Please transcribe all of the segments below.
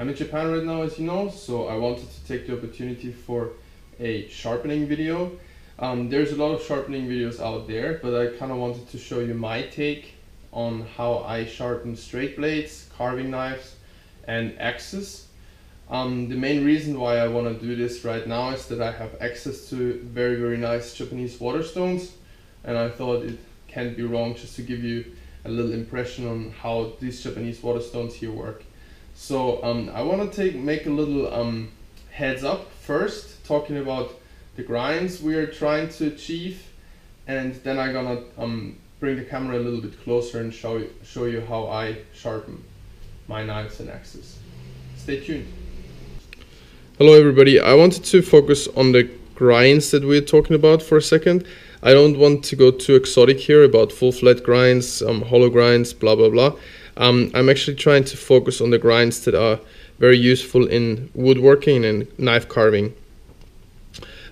I'm in Japan right now, as you know, so I wanted to take the opportunity for a sharpening video. There's a lot of sharpening videos out there, but I kind of wanted to show you my take on how I sharpen straight blades, carving knives, and axes. The main reason why I want to do this right now is that I have access to very nice Japanese Waterstones, and I thought it can't be wrong just to give you a little impression on how these Japanese Waterstones here work. So I want to make a little heads up first, talking about the grinds we are trying to achieve, and then I'm gonna bring the camera a little bit closer and show you how I sharpen my knives and axes. Stay tuned. Hello everybody, I wanted to focus on the grinds that we're talking about for a second. I don't want to go too exotic here about full flat grinds, hollow grinds, blah blah blah. I'm actually trying to focus on the grinds that are very useful in woodworking and knife carving.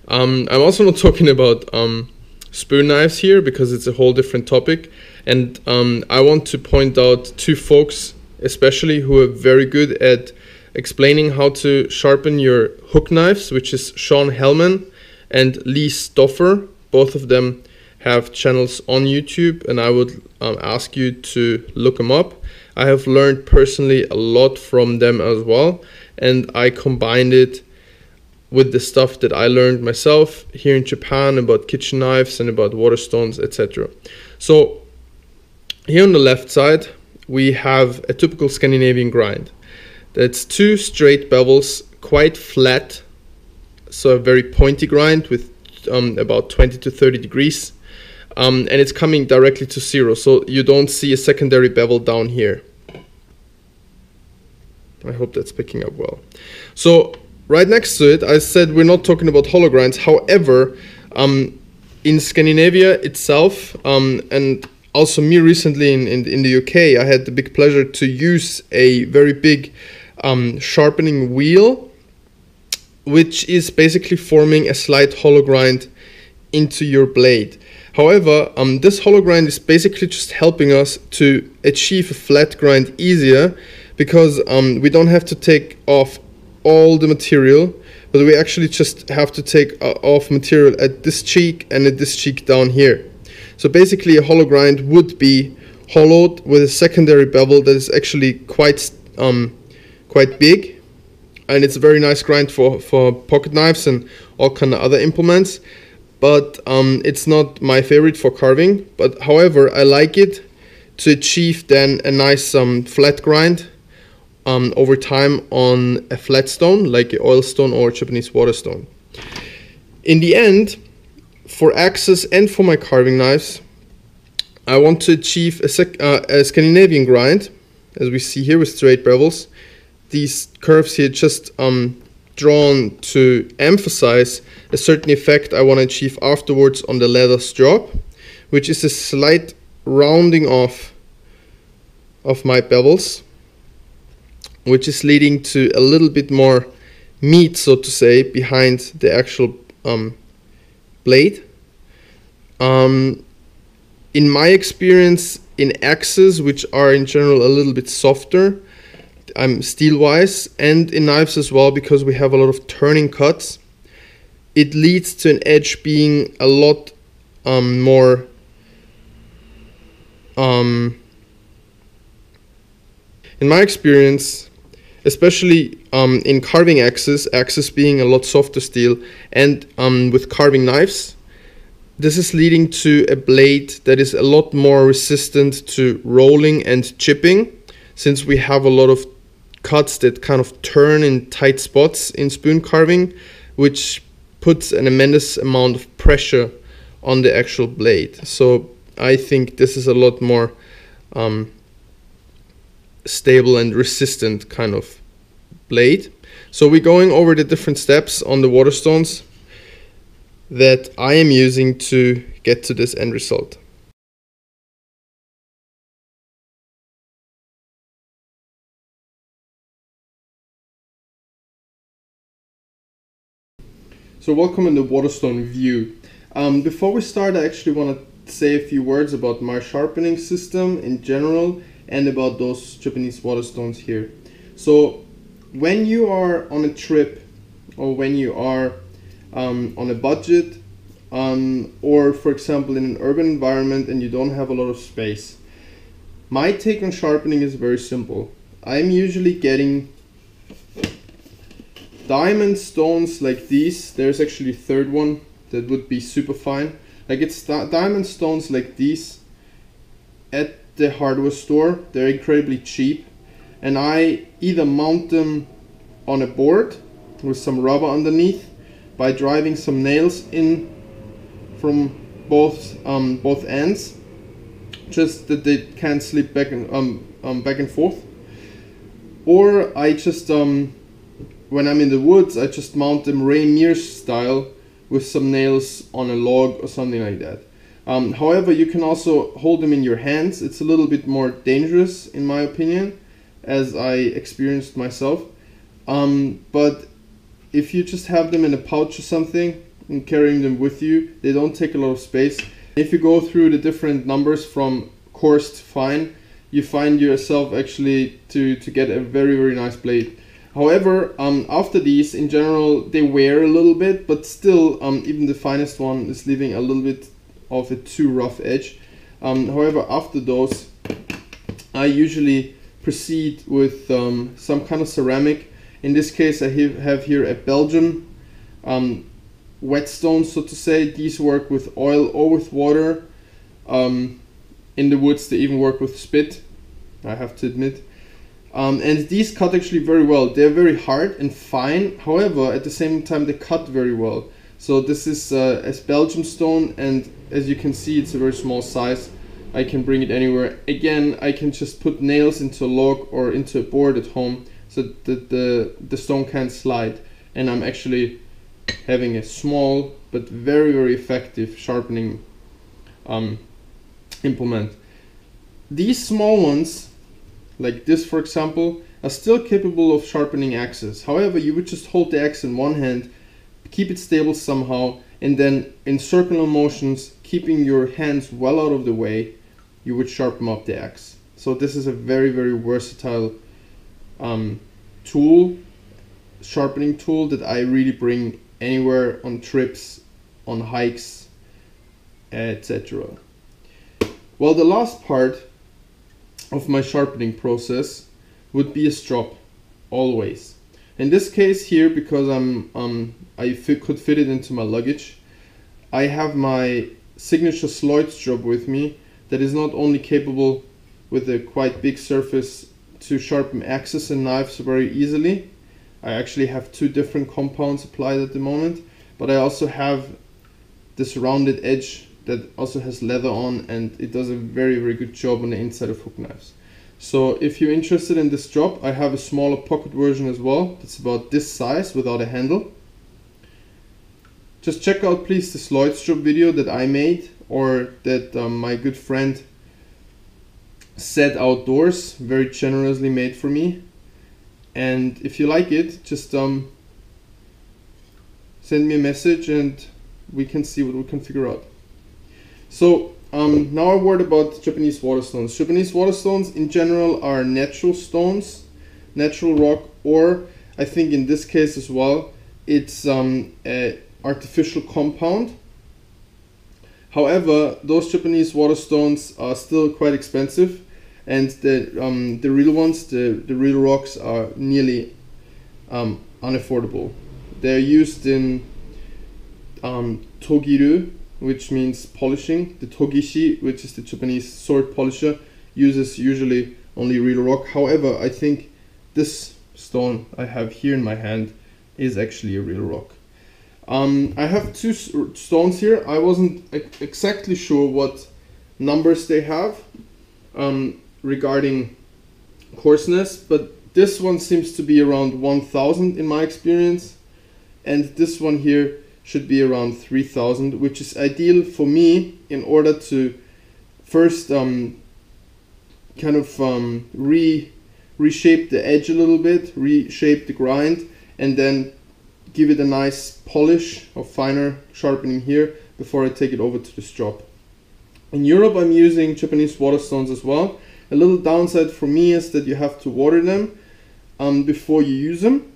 I'm also not talking about spoon knives here because it's a whole different topic, and I want to point out two folks especially who are very good at explaining how to sharpen your hook knives, which is Sean Hellman and Lee Stoffer. Both of them have channels on YouTube, and I would ask you to look them up. I have learned personally a lot from them as well, and I combined it with the stuff that I learned myself here in Japan about kitchen knives and about Waterstones, etc. So here on the left side we have a typical Scandinavian grind. That's two straight bevels, quite flat, so a very pointy grind with about 20 to 30 degrees, and it's coming directly to zero, so you don't see a secondary bevel down here. I hope that's picking up well. So right next to it, I said we're not talking about hollow grinds. However, in Scandinavia itself, and also me recently in the UK, I had the big pleasure to use a very big sharpening wheel, which is basically forming a slight hollow grind into your blade. However, this hollow grind is basically just helping us to achieve a flat grind easier, because we don't have to take off all the material, but we actually just have to take off material at this cheek and at this cheek down here. So basically a hollow grind would be hollowed with a secondary bevel that is actually quite big, and it's a very nice grind for pocket knives and all kind of other implements, but it's not my favorite for carving. But however, I like it to achieve then a nice flat grind over time on a flat stone like an oil stone or a Japanese Waterstone. In the end, for axes and for my carving knives, I want to achieve a Scandinavian grind, as we see here with straight bevels. These curves here just drawn to emphasize a certain effect I want to achieve afterwards on the leather strop, which is a slight rounding off of my bevels, which is leading to a little bit more meat, so to say, behind the actual blade. In my experience, in axes, which are in general a little bit softer, steel-wise, and in knives as well, because we have a lot of turning cuts, it leads to an edge being a lot more in my experience, especially in carving axes being a lot softer steel, and with carving knives, this is leading to a blade that is a lot more resistant to rolling and chipping, since we have a lot of cuts that kind of turn in tight spots in spoon carving, which puts an immense amount of pressure on the actual blade. So I think this is a lot more stable and resistant kind of blade. So we're going over the different steps on the Waterstones that I am using to get to this end result. So welcome in the Waterstone view. Before we start, I actually want to say a few words about my sharpening system in general and about those Japanese Waterstones here. So when you are on a trip, or when you are on a budget, or for example in an urban environment and you don't have a lot of space, my take on sharpening is very simple. I'm usually getting diamond stones like these. There's actually a third one that would be super fine. Like, it's diamond stones like these at the hardware store. They're incredibly cheap, and I either mount them on a board with some rubber underneath by driving some nails in from both ends, just that they can't slip back and forth. Or I just when I'm in the woods, I just mount them Rainier style with some nails on a log or something like that. However, you can also hold them in your hands. It's a little bit more dangerous in my opinion, as I experienced myself. But if you just have them in a pouch or something and carrying them with you, they don't take a lot of space. If you go through the different numbers from coarse to fine, you find yourself actually to get a very, very nice blade. However, after these, in general, they wear a little bit, but still, even the finest one is leaving a little bit of a too rough edge. However, after those, I usually proceed with some kind of ceramic. In this case, I have here a Belgium whetstone, so to say. These work with oil or with water. In the woods, they even work with spit, I have to admit. And these cut actually very well. They're very hard and fine. However, at the same time, they cut very well. So this is a Belgium stone, and as you can see, it's a very small size. I can bring it anywhere. Again, I can just put nails into a log or into a board at home so that the stone can't slide. And I'm actually having a small but very, very effective sharpening implement. These small ones, like this for example, are still capable of sharpening axes. However, you would just hold the axe in one hand, keep it stable somehow, and then in circular motions, keeping your hands well out of the way, you would sharpen up the axe. So this is a very, very versatile tool, sharpening tool, that I really bring anywhere on trips, on hikes, etc. Well, the last part of my sharpening process would be a strop, always. In this case here, because I could fit it into my luggage, I have my signature Sloyd strop with me that is not only capable with a quite big surface to sharpen axes and knives very easily. I actually have two different compounds applied at the moment, but I also have this rounded edge that also has leather on, and it does a very, very good job on the inside of hook knives. So if you're interested in this strop, I have a smaller pocket version as well. It's about this size without a handle. Just check out please the Sloyd strop video that I made, or that my good friend Said Outdoors very generously made for me. And if you like it, just send me a message and we can see what we can figure out. So now a word about Japanese waterstones. Japanese waterstones in general are natural stones, natural rock, or I think in this case as well, it's an artificial compound. However, those Japanese waterstones are still quite expensive, and the real ones, the real rocks, are nearly unaffordable. They're used in togiru, which means polishing. The togishi, which is the Japanese sword polisher, uses usually only real rock. However, I think this stone I have here in my hand is actually a real rock. I have two stones here. I wasn't exactly sure what numbers they have regarding coarseness, but this one seems to be around 1000 in my experience, and this one here should be around 3000, which is ideal for me in order to first kind of reshape the edge a little bit, reshape the grind, and then give it a nice polish or finer sharpening here before I take it over to the strop. In Europe, I'm using Japanese waterstones as well. A little downside for me is that you have to water them. before you use them,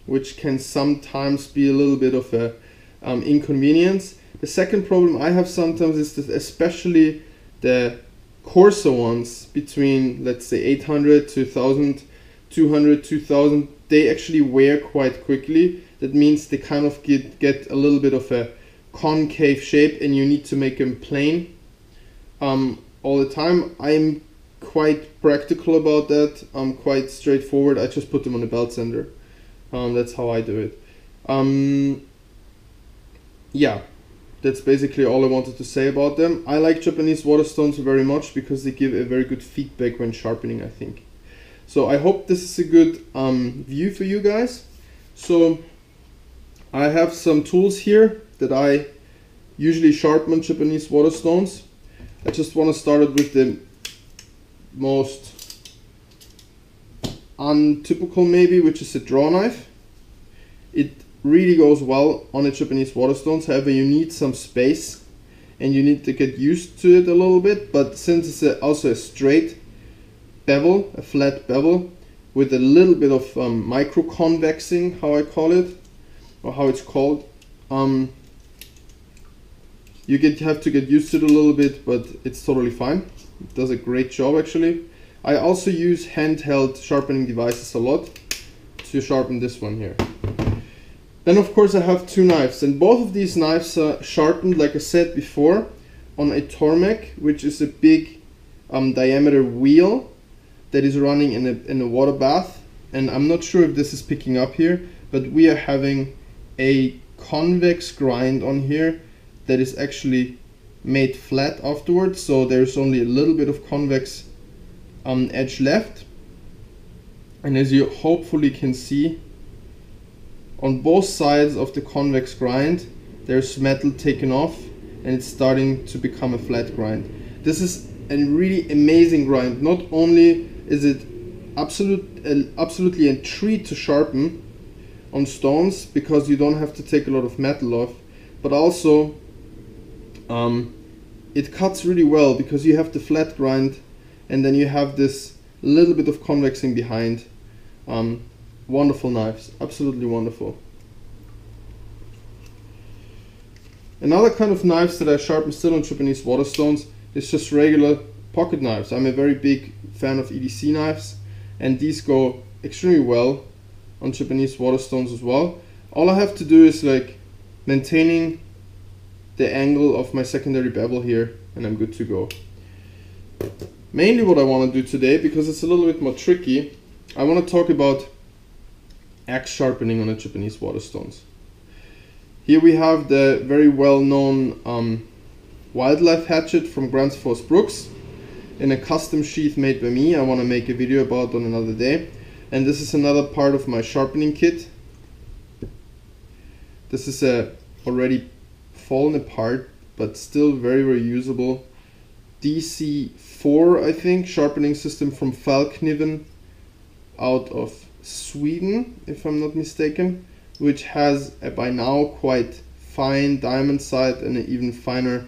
which can sometimes be a little bit of a inconvenience. The second problem I have sometimes is that especially the coarser ones between, let's say, 800 to 1000, 200, 2000, they actually wear quite quickly. That means they kind of get a little bit of a concave shape, and you need to make them plain all the time. I'm quite practical about that. I'm quite straightforward. I just put them on a belt sander. That's how I do it. Yeah, that's basically all I wanted to say about them. I like Japanese Waterstones very much because they give a very good feedback when sharpening, I think. So I hope this is a good view for you guys. So I have some tools here that I usually sharpen Japanese Waterstones. I just want to start it with the most untypical maybe, which is a draw knife. It really goes well on a Japanese Waterstones. However, you need some space and you need to get used to it a little bit. But since it's also a straight bevel, a flat bevel with a little bit of micro convexing, how I call it, or how it's called, you have to get used to it a little bit, but it's totally fine. It does a great job actually. I also use handheld sharpening devices a lot to sharpen this one here. Then of course I have two knives, and both of these knives are sharpened, like I said before, on a Tormek, which is a big diameter wheel that is running in a water bath. And I'm not sure if this is picking up here, but we are having a convex grind on here that is actually made flat afterwards, so there's only a little bit of convex edge left. And as you hopefully can see, on both sides of the convex grind there's metal taken off, and it's starting to become a flat grind. This is a really amazing grind. Not only is it absolutely a treat to sharpen on stones because you don't have to take a lot of metal off, but also it cuts really well because you have the flat grind and then you have this little bit of convexing behind. Wonderful knives, absolutely wonderful. Another kind of knives that I sharpen still on Japanese Waterstones is just regular pocket knives. I'm a very big fan of EDC knives, and these go extremely well on Japanese Waterstones as well. All I have to do is like maintaining the angle of my secondary bevel here, and I'm good to go. Mainly what I want to do today, because it's a little bit more tricky, I want to talk about axe sharpening on a Japanese Waterstones. Here we have the very well-known wildlife hatchet from Grants Force Brooks in a custom sheath made by me. I want to make a video about on another day. And this is another part of my sharpening kit. This is a already fallen apart but still very, very usable DC4, I think, sharpening system from Falkniven out of Sweden, if I'm not mistaken, which has a by now quite fine diamond side and an even finer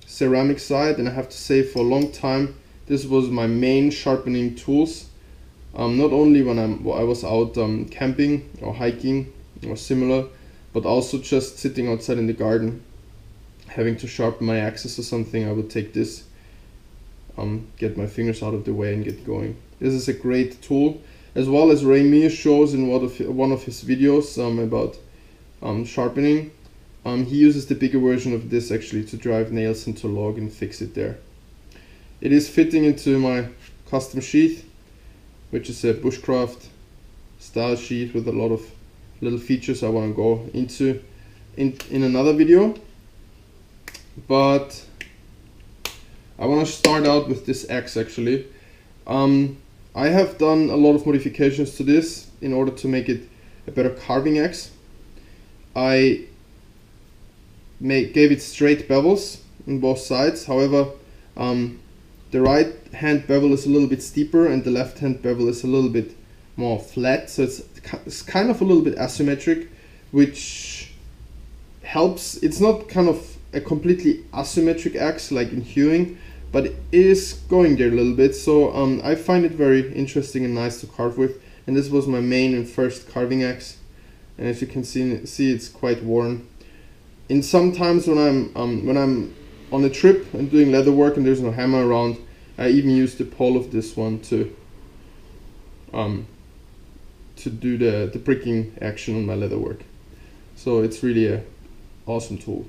ceramic side. And I have to say, for a long time this was my main sharpening tools, not only when I was out camping or hiking or similar, but also just sitting outside in the garden having to sharpen my axes or something. I would take this, get my fingers out of the way and get going. This is a great tool, as well as Ray Mears shows in one of his videos about sharpening. He uses the bigger version of this actually to drive nails into log and fix it there. It is fitting into my custom sheath, which is a bushcraft style sheath with a lot of little features I want to go into in another video. But I want to start out with this axe actually. I have done a lot of modifications to this in order to make it a better carving axe. I gave it straight bevels on both sides. However, the right hand bevel is a little bit steeper and the left hand bevel is a little bit more flat, so it's kind of a little bit asymmetric, which helps. It's not kind of a completely asymmetric axe like in hewing, but it is going there a little bit. So I find it very interesting and nice to carve with. And this was my main and first carving axe. And as you can see it's quite worn. In sometimes when I'm on a trip and doing leather work and there's no hammer around, I even use the pole of this one to do the pricking action on my leather work. So it's really a awesome tool.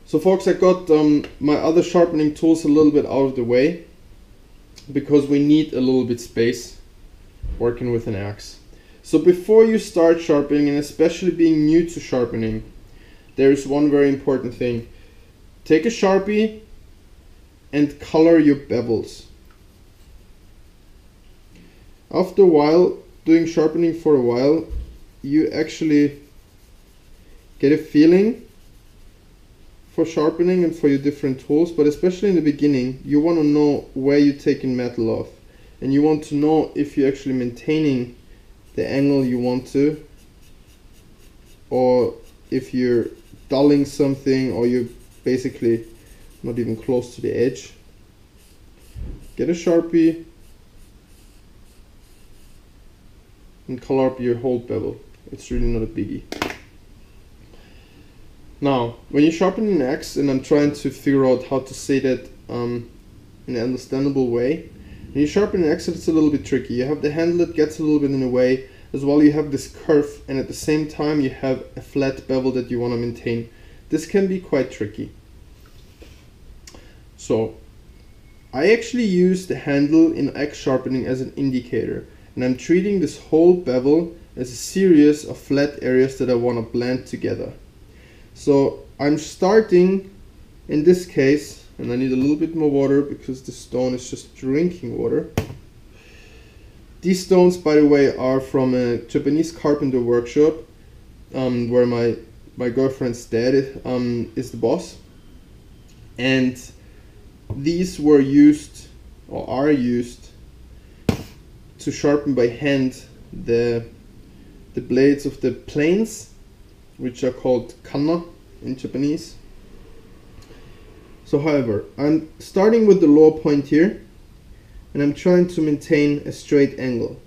So folks, I got my other sharpening tools a little bit out of the way because we need a little bit space working with an axe. So before you start sharpening, and especially being new to sharpening, there is one very important thing. Take a Sharpie and color your bevels. After a while, doing sharpening for a while, you actually get a feeling for sharpening and for your different tools, but especially in the beginning, you want to know where you're taking metal off, and you want to know if you're actually maintaining the angle you want to, or if you're dulling something, or you're basically not even close to the edge. Get a Sharpie and color up your whole bevel. It's really not a biggie. Now, when you sharpen an axe, and I'm trying to figure out how to say that in an understandable way, when you sharpen an axe, it's a little bit tricky. You have the handle that gets a little bit in the way, as well you have this curve, and at the same time you have a flat bevel that you want to maintain. This can be quite tricky. So, I actually use the handle in axe sharpening as an indicator, and I'm treating this whole bevel as a series of flat areas that I want to blend together. So I'm starting in this case, and I need a little bit more water because the stone is just drinking water. These stones, by the way, are from a Japanese carpenter workshop where my girlfriend's dad is the boss. And these were used, or are used, to sharpen by hand the blades of the planes, which are called kanna in Japanese. So however, I'm starting with the lower point here, and I'm trying to maintain a straight angle.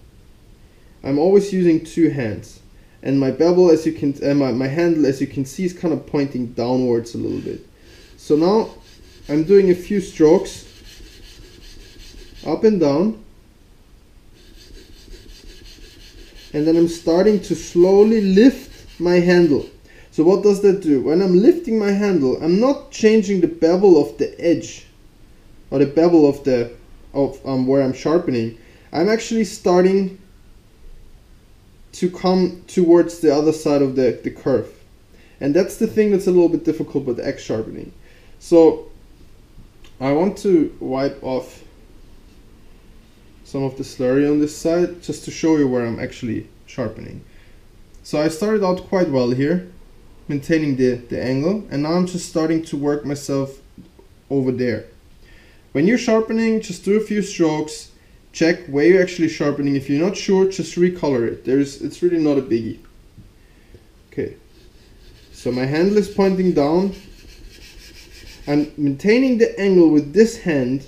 I'm always using two hands, and my bevel, as you can, my handle, as you can see, is kind of pointing downwards a little bit. So now I'm doing a few strokes up and down, and then I'm starting to slowly lift my handle. So what does that do? When I'm lifting my handle, I'm not changing the bevel of the edge, or the bevel of the where I'm sharpening. I'm actually starting to come towards the other side of the curve, and that's the thing that's a little bit difficult with axe sharpening. So I want to wipe off some of the slurry on this side just to show you where I'm actually sharpening. So I started out quite well here, maintaining the angle, and now I'm just starting to work myself over there. When you're sharpening, just do a few strokes, check where you're actually sharpening. If you're not sure, just recolor it. It's really not a biggie. Okay, so my handle is pointing down. I'm maintaining the angle with this hand,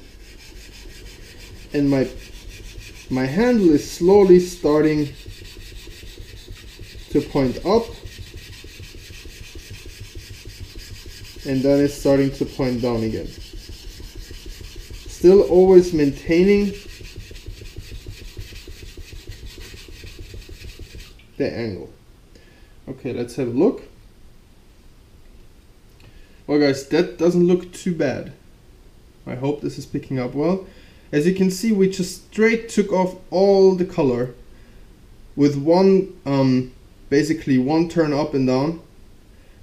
and my handle is slowly starting to point up, and then it's starting to point down again. Still always maintaining the angle. Okay, let's have a look. Well guys, that doesn't look too bad. I hope this is picking up well. As you can see, we just straight took off all the color with one, basically one turn up and down,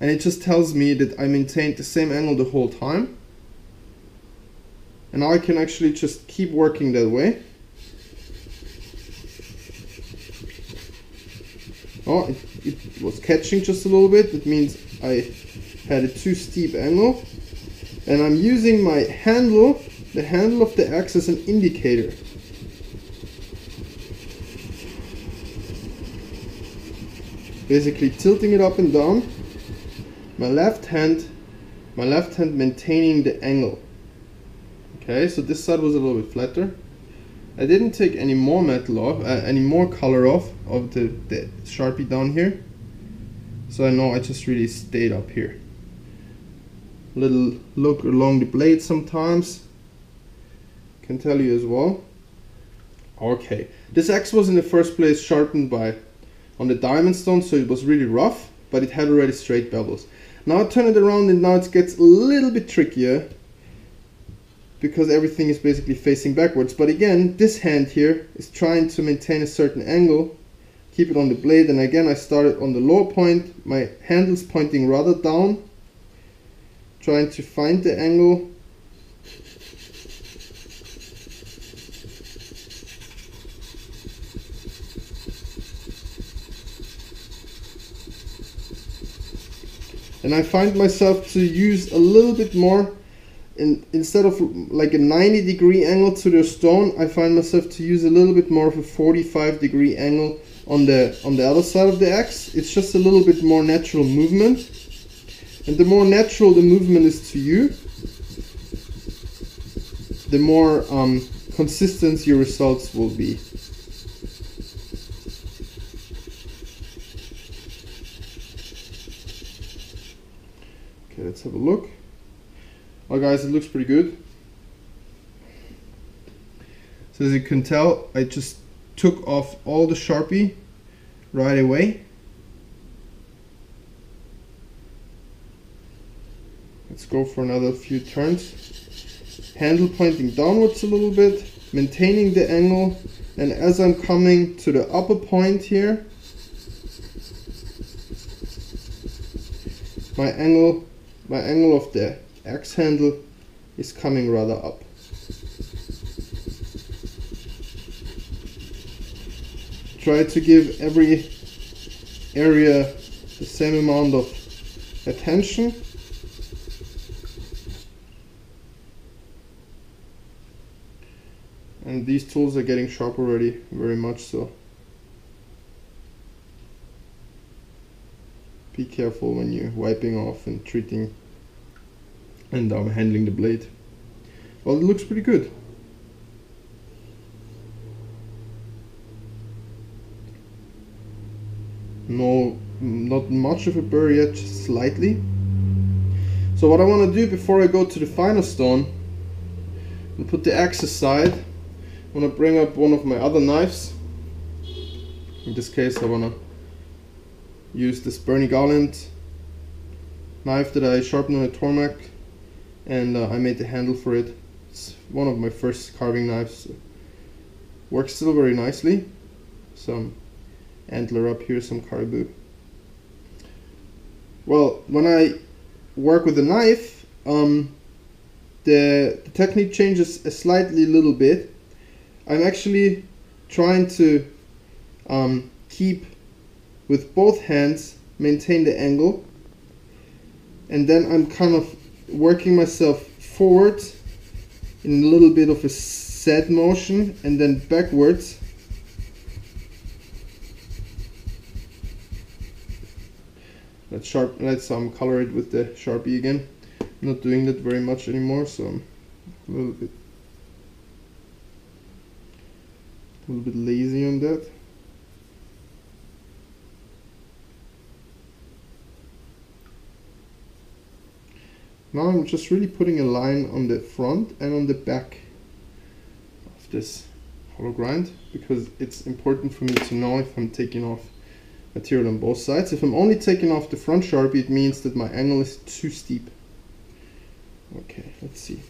and it just tells me that I maintained the same angle the whole time. And now I can actually just keep working that way. Oh, it was catching just a little bit. That means I had a too steep angle, and I'm using my handle, the handle of the axe, as an indicator. Basically tilting it up and down. My left hand my left hand maintaining the angle. Okay, so this side was a little bit flatter. I didn't take any more metal off, any more color off of the Sharpie down here. So I know I just really stayed up here. Little look along the blade sometimes. Can tell you as well. Okay, this axe was in the first place sharpened on the diamond stone, so it was really rough, but it had already straight bevels. Now I turn it around and now it gets a little bit trickier because everything is basically facing backwards. But again, this hand here is trying to maintain a certain angle, keep it on the blade, and again I started on the lower point, my handle's pointing rather down, trying to find the angle. And I find myself to use a little bit more, instead of like a 90-degree angle to the stone, I find myself to use a little bit more of a 45-degree angle on the other side of the axe. It's just a little bit more natural movement. And the more natural the movement is to you, the more consistent your results will be. Okay, let's have a look. Well guys, it looks pretty good. So as you can tell, I just took off all the Sharpie right away. Let's go for another few turns. Handle pointing downwards a little bit, maintaining the angle, and as I'm coming to the upper point here, my angle of the axe handle is coming rather up. Try to give every area the same amount of attention. And these tools are getting sharp already, very much so. Be careful when you're wiping off and treating and handling the blade. Well, it looks pretty good. No, not much of a burr yet, just slightly. So what I want to do before I go to the final stone and put the axe aside, I want to bring up one of my other knives. In this case I want to use this Bernie Garland knife that I sharpened on a Tormac, and I made the handle for it. It's one of my first carving knives. Works still very nicely. Some antler up here, some caribou. Well, when I work with a knife, the technique changes a slightly little bit. I'm actually trying to keep with both hands, maintain the angle, and then I'm kind of working myself forward in a little bit of a Z motion and then backwards. Let's color it with the Sharpie again. I'm not doing that very much anymore, so I'm a little bit lazy on that. Now I'm just really putting a line on the front and on the back of this hollow grind, because it's important for me to know if I'm taking off material on both sides. If I'm only taking off the front Sharpie, it means that my angle is too steep. Okay, let's see.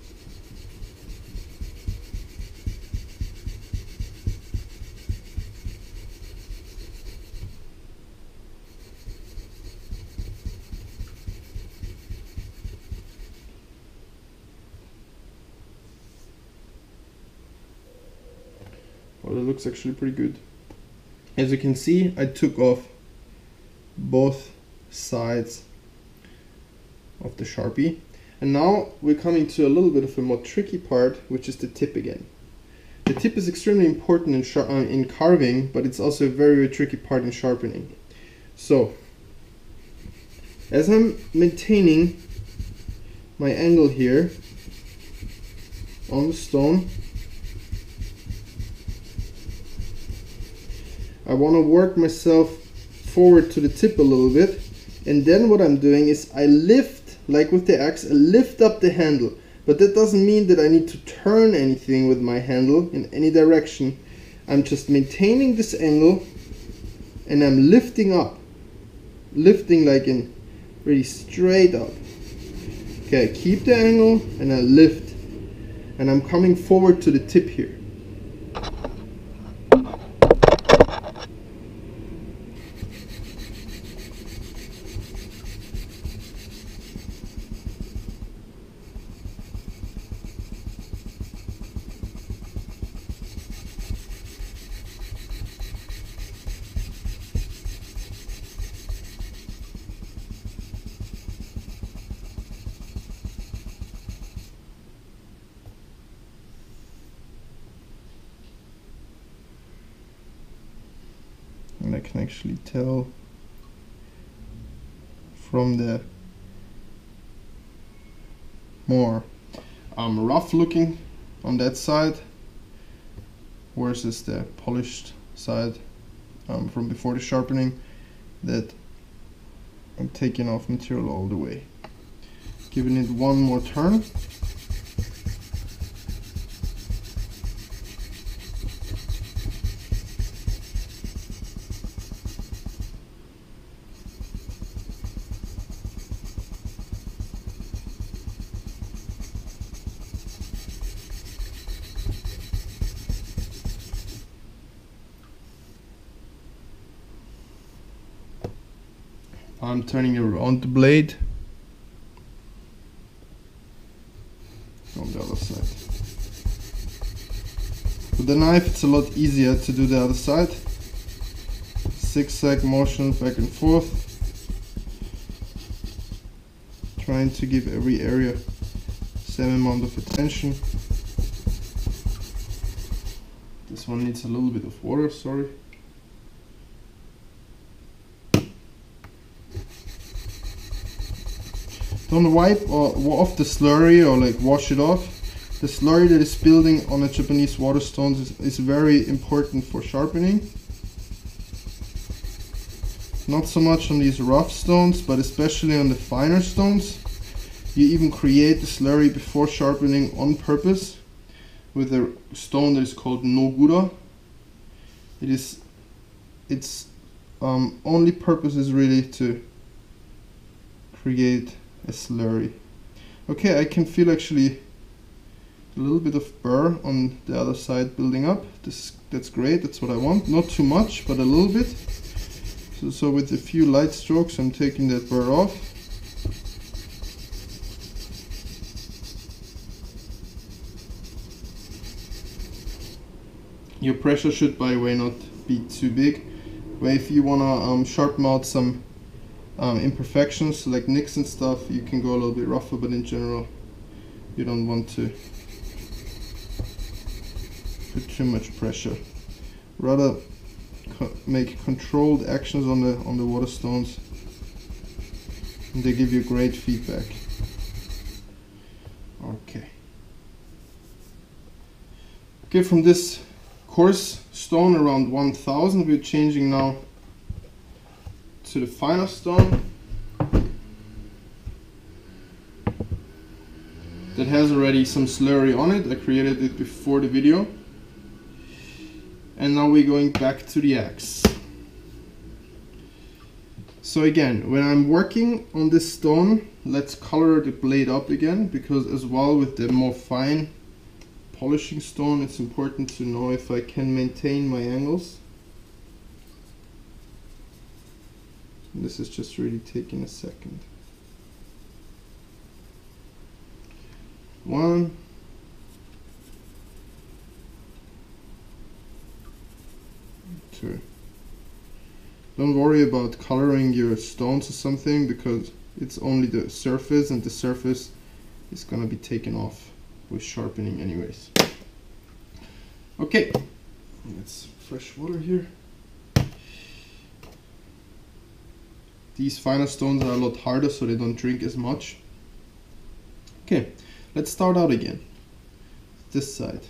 Well, it looks actually pretty good. As you can see, I took off both sides of the Sharpie. And now we're coming to a little bit of a more tricky part, which is the tip again. The tip is extremely important in carving, but it's also a very, very tricky part in sharpening. So, as I'm maintaining my angle here on the stone. I want to work myself forward to the tip a little bit, and then what I'm doing is I lift, like with the axe, I lift up the handle. But that doesn't mean that I need to turn anything with my handle in any direction. I'm just maintaining this angle and I'm lifting up. Lifting like in really straight up. Okay, I keep the angle and I lift. And I'm coming forward to the tip here. And I can actually tell from the more rough looking on that side versus the polished side from before the sharpening that I'm taking off material all the way. Giving it one more turn. I'm turning around the blade on the other side. With the knife it's a lot easier to do the other side. Zigzag motion back and forth, trying to give every area same amount of attention. This one needs a little bit of water, sorry. Don't wipe off the slurry or like wash it off. The slurry that is building on the Japanese Waterstones is very important for sharpening. Not so much on these rough stones, but especially on the finer stones. You even create the slurry before sharpening on purpose with a stone that is called Nogura. Its only purpose is really to create a slurry. Okay, I can feel actually a little bit of burr on the other side building up. That's great, that's what I want. Not too much, but a little bit. So with a few light strokes I'm taking that burr off. Your pressure should, by the way, not be too big. But if you wanna sharpen out some imperfections like nicks and stuff, you can go a little bit rougher, but in general you don't want to put too much pressure. Rather make controlled actions on the Waterstones, and they give you great feedback. Okay, from this coarse stone around 1000 we're changing now to the finer stone that has already some slurry on it. I created it before the video. And now we're going back to the axe. So again, when I'm working on this stone, let's color the blade up again, because as well with the more fine polishing stone, it's important to know if I can maintain my angles. This is just really taking a second. 1, 2. Don't worry about coloring your stones or something, because it's only the surface, and the surface is gonna be taken off with sharpening anyways. Okay, let's fresh water here. These finer stones are a lot harder, so they don't drink as much. Okay, let's start out again. This side.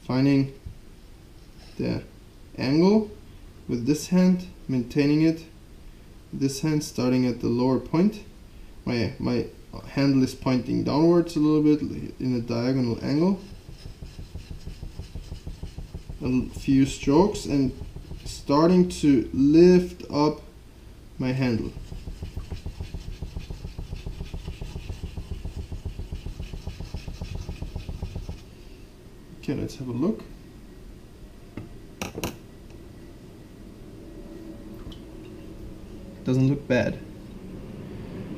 Finding the angle with this hand, maintaining it. This hand starting at the lower point. My handle is pointing downwards a little bit in a diagonal angle. A few strokes and starting to lift up my handle. Okay, let's have a look. Doesn't look bad.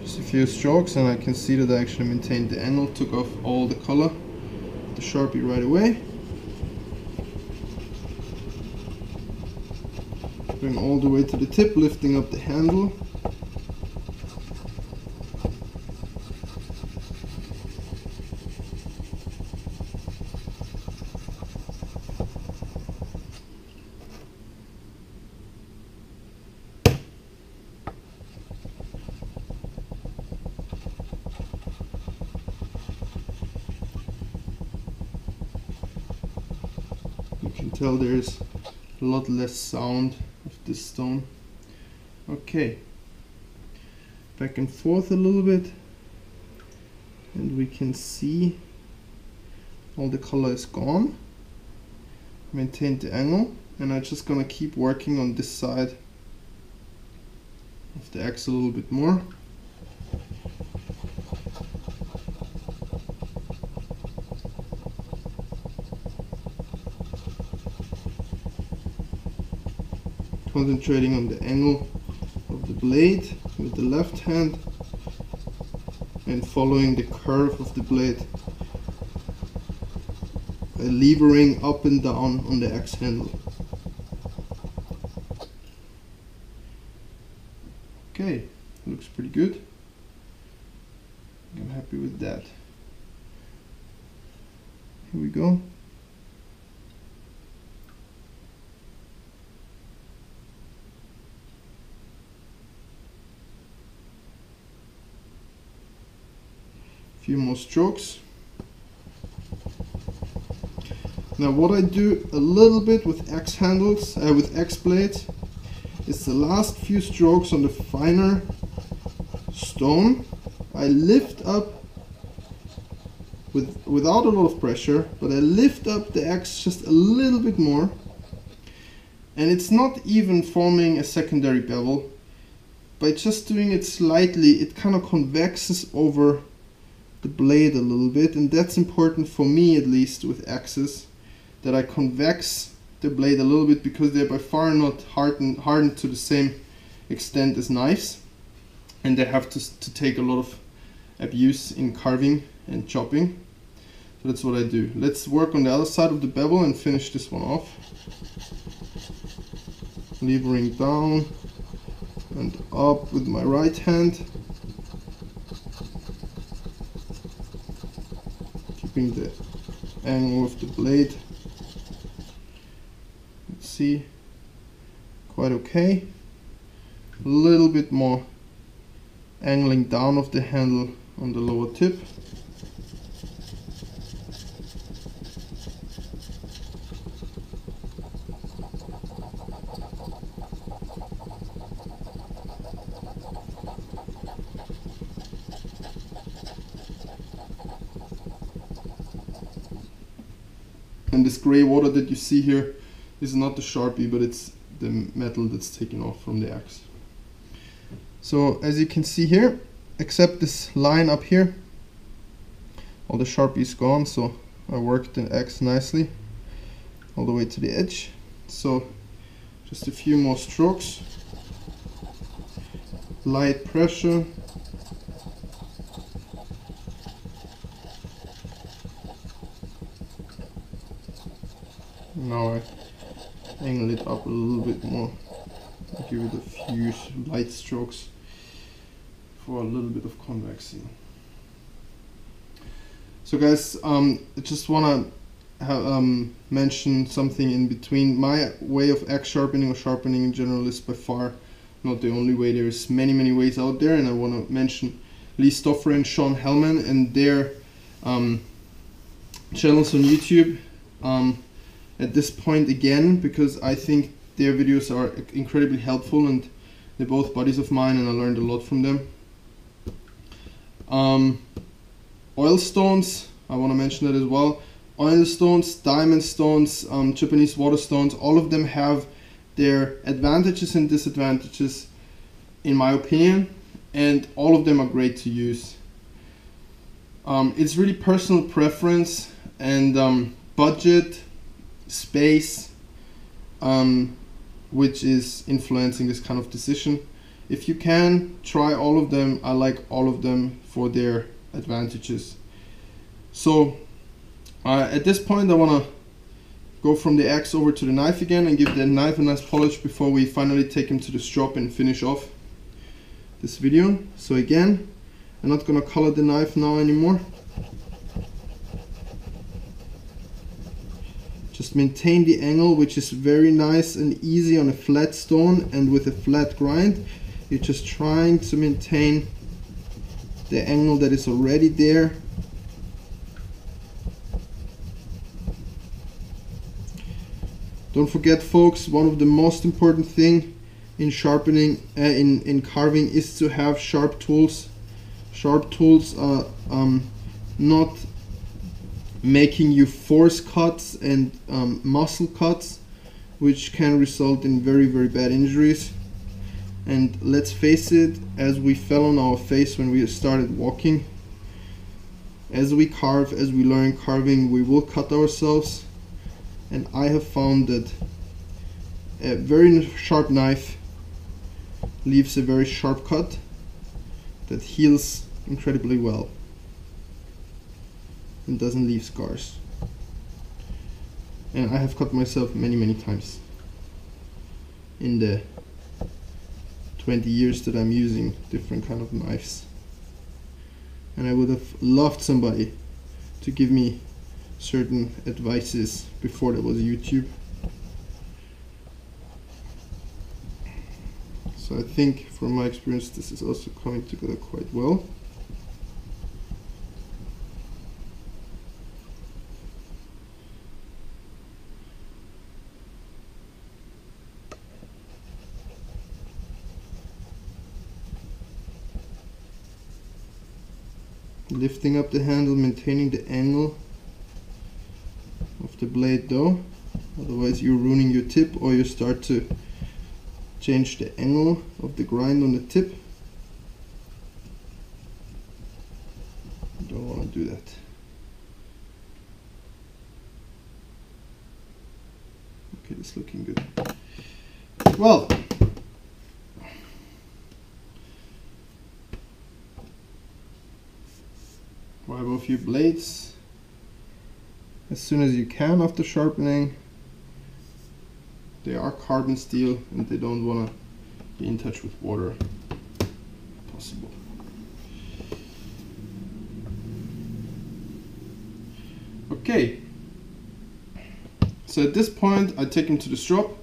Just a few strokes and I can see that I actually maintained the angle, took off all the color, the Sharpie right away. Going all the way to the tip, lifting up the handle. You can tell there's a lot less sound of this stone. Okay, back and forth a little bit and we can see all the color is gone. Maintain the angle and I'm just gonna keep working on this side of the axe a little bit more. Concentrating on the angle of the blade with the left hand and following the curve of the blade by levering up and down on the axe handle. Okay, looks pretty good. I'm happy with that. Here we go. Few more strokes. Now what I do a little bit with axe handles, with axe blades, is the last few strokes on the finer stone. I lift up without a lot of pressure, but I lift up the axe just a little bit more, and it's not even forming a secondary bevel. By just doing it slightly, it kind of convexes over the blade a little bit, and that's important for me, at least with axes, that I convex the blade a little bit, because they're by far not hardened to the same extent as knives, and they have to take a lot of abuse in carving and chopping. So that's what I do. Let's work on the other side of the bevel and finish this one off. Levering down and up with my right hand. Keeping the angle of the blade, let's see, quite okay. A little bit more angling down of the handle on the lower tip. And this gray water that you see here is not the Sharpie, but it's the metal that's taken off from the axe. So as you can see here, except this line up here, all the Sharpie is gone, so I worked the axe nicely all the way to the edge. So just a few more strokes, light pressure. Now I angle it up a little bit more, give it a few light strokes for a little bit of convexing. So guys, I just want to mention something in between. My way of axe sharpening, or sharpening in general, is by far not the only way. There's many ways out there, and I want to mention Lee Stoffer and Sean Hellman and their channels on YouTube at this point again, because I think their videos are incredibly helpful, and they're both buddies of mine and I learned a lot from them. Oil stones, I want to mention that as well. Oil stones, diamond stones, Japanese water stones, all of them have their advantages and disadvantages in my opinion, and all of them are great to use. It's really personal preference and budget, space, which is influencing this kind of decision. If you can, try all of them. I like all of them for their advantages. So at this point I want to go from the axe over to the knife again and give the knife a nice polish before we finally take him to the strop and finish off this video. So again, I'm not going to color the knife now anymore. Just maintain the angle, which is very nice and easy on a flat stone and with a flat grind. You're just trying to maintain the angle that is already there. Don't forget, folks, one of the most important thing in sharpening, in carving, is to have sharp tools. Sharp tools are not making you force cuts and muscle cuts, which can result in very, very bad injuries. And let's face it, as we fell on our face when we started walking, as we carve, as we learn carving, we will cut ourselves. And I have found that a very sharp knife leaves a very sharp cut that heals incredibly well and doesn't leave scars. And I have cut myself many, many times in the 20 years that I'm using different kind of knives. And I would have loved somebody to give me certain advices before there was YouTube. So I think from my experience this is also coming together quite well. Lifting up the handle, maintaining the angle of the blade though, otherwise you're ruining your tip, or you start to change the angle of the grind on the tip. You don't want to do that. Okay, this is looking good. Well, grab off your blades as soon as you can after sharpening. They are carbon steel and they don't want to be in touch with water if possible. Okay, so at this point I take him to the strop.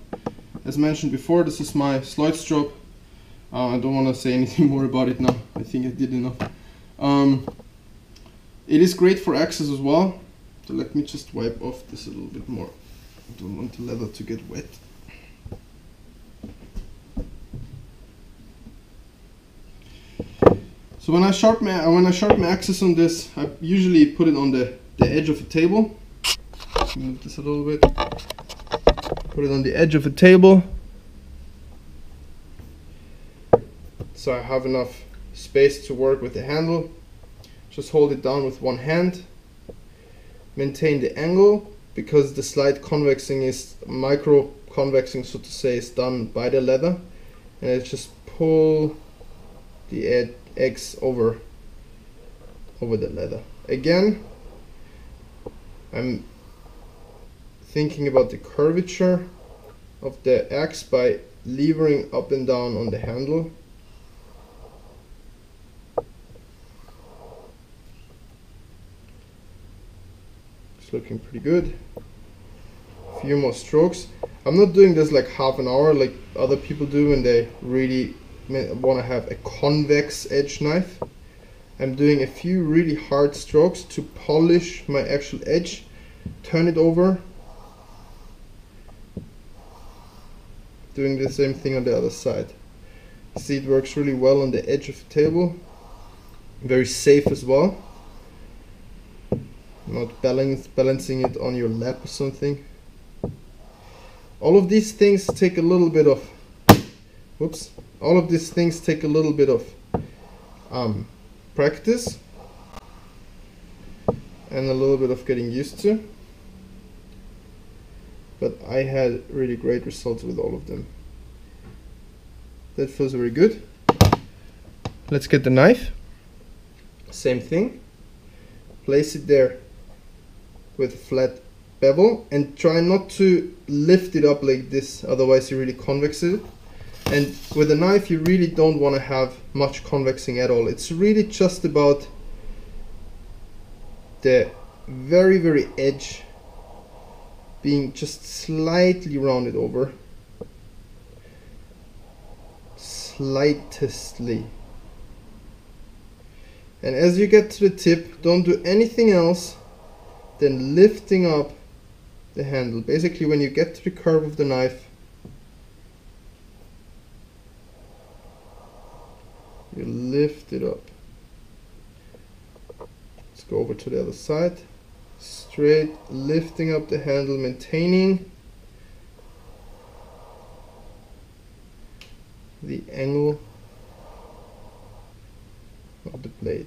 As mentioned before, this is my Sloyd strop. I don't want to say anything more about it now. I think I did enough. It is great for axes as well. So let me just wipe off this a little bit more. I don't want the leather to get wet. So when I sharpen my axes on this, I usually put it on the edge of a table. Move this a little bit. Put it on the edge of a table, so I have enough space to work with the handle. Just hold it down with one hand. Maintain the angle, because the slight convexing is micro convexing, so to say, is done by the leather, and I just pull the X over the leather. Again, I'm thinking about the curvature of the axe by levering up and down on the handle. It's looking pretty good. A few more strokes. I'm not doing this like half an hour like other people do when they really want to have a convex edge knife. I'm doing a few really hard strokes to polish my actual edge, turn it over, doing the same thing on the other side. See, it works really well on the edge of the table, very safe as well, not balancing it on your lap or something. All of these things take a little bit of, all of these things take a little bit of practice and a little bit of getting used to, but I had really great results with all of them. That feels very good. Let's get the knife. Same thing. Place it there with a flat bevel and try not to lift it up like this, otherwise you really convex it. And with a knife you really don't want to have much convexing at all. It's really just about the very edge being just slightly rounded over. Slightly. And as you get to the tip, don't do anything else than lifting up the handle. Basically, when you get to the curve of the knife, you lift it up. Let's go over to the other side. Straight, lifting up the handle, maintaining the angle of the blade.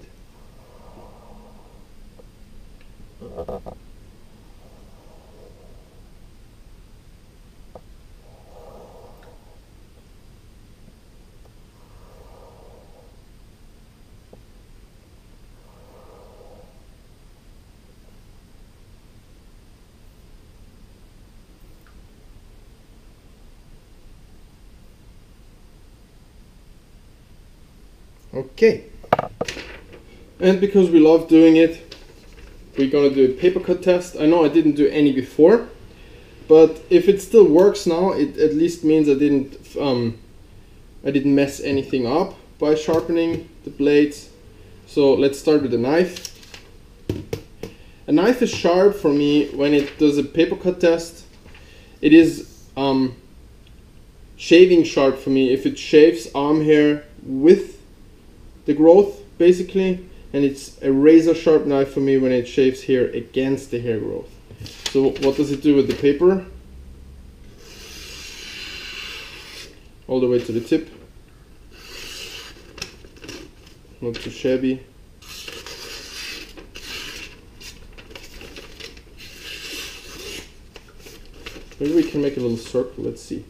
Okay, and because we love doing it, we're gonna do a paper cut test. I know I didn't do any before, but if it still works now, it at least means I didn't mess anything up by sharpening the blades. So let's start with the knife. A knife is sharp for me when it does a paper cut test. It is shaving sharp for me if it shaves arm hair with the growth basically, and it's a razor sharp knife for me when it shaves hair against the hair growth. So what does it do with the paper? All the way to the tip. Not too shabby. Maybe we can make a little circle, let's see.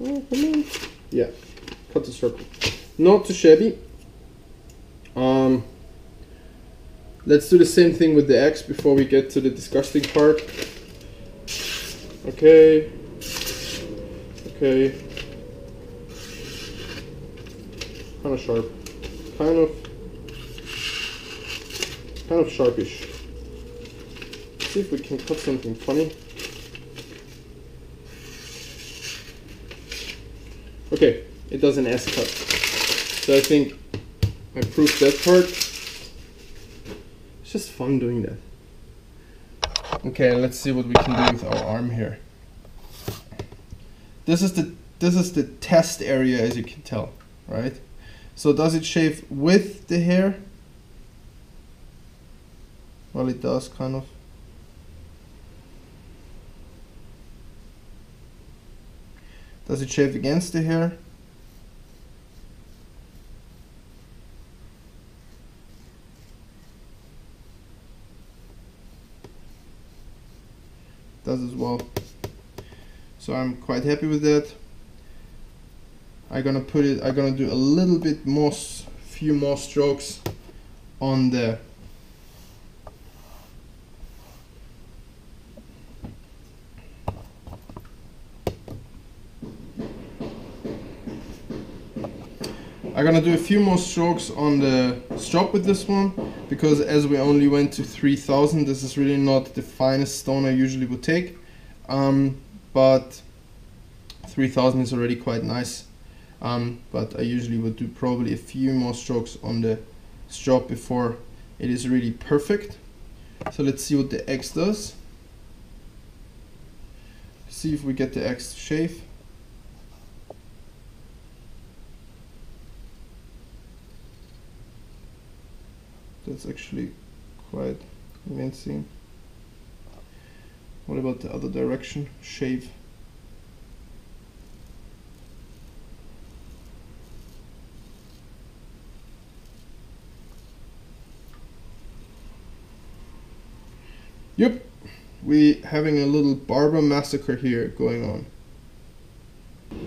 Oh, come on. Yeah. Cut the circle. Not too shabby. Let's do the same thing with the axe before we get to the disgusting part. Okay. Okay. Kind of sharp. Kind of sharpish. Let's see if we can cut something funny. Okay. It does an S cut. So I think I proved that part. It's just fun doing that. Okay, let's see what we can do with our arm here. This is the test area, as you can tell, right? So does it shave with the hair? Well, it does kind of. Does it shave against the hair? Does as well. So I'm quite happy with that. I'm gonna do a little bit more, few more strokes on the strop with this one, because as we only went to 3000, this is really not the finest stone I usually would take, but 3000 is already quite nice. but I usually would do probably a few more strokes on the strop before it is really perfect. So let's see what the X does. See if we get the X to shave. That's actually quite convincing. What about the other direction? Shave. Yep, we having a little barber massacre here going on.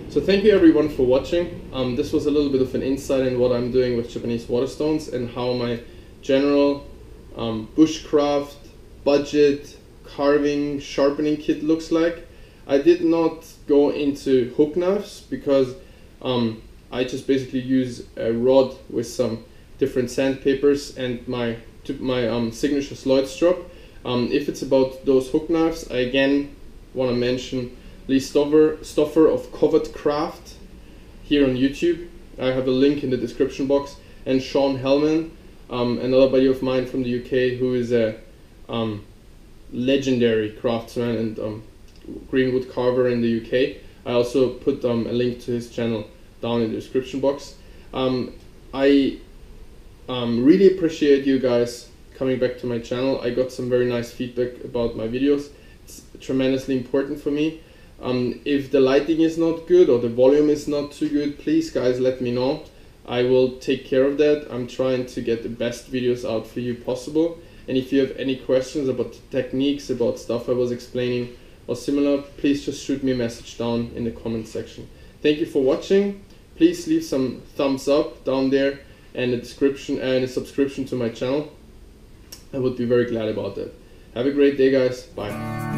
So thank you everyone for watching. This was a little bit of an insight in what I'm doing with Japanese Waterstones and how my general bushcraft, budget, carving, sharpening kit looks like. I did not go into hook knives because I just basically use a rod with some different sandpapers and my signature Lloyd strop. If it's about those hook knives, I again want to mention Lee Stoffer of Covered Craft here on YouTube. I have a link in the description box, and Sean Hellman, another buddy of mine from the UK who is a legendary craftsman and greenwood carver in the UK. I also put a link to his channel down in the description box. I really appreciate you guys coming back to my channel. I got some very nice feedback about my videos. It's tremendously important for me. If the lighting is not good or the volume is not too good, please guys let me know. I will take care of that. I'm trying to get the best videos out for you possible. And if you have any questions about techniques, about stuff I was explaining or similar, please just shoot me a message down in the comment section. Thank you for watching. Please leave some thumbs up down there and a description and a subscription to my channel. I would be very glad about that. Have a great day guys. Bye.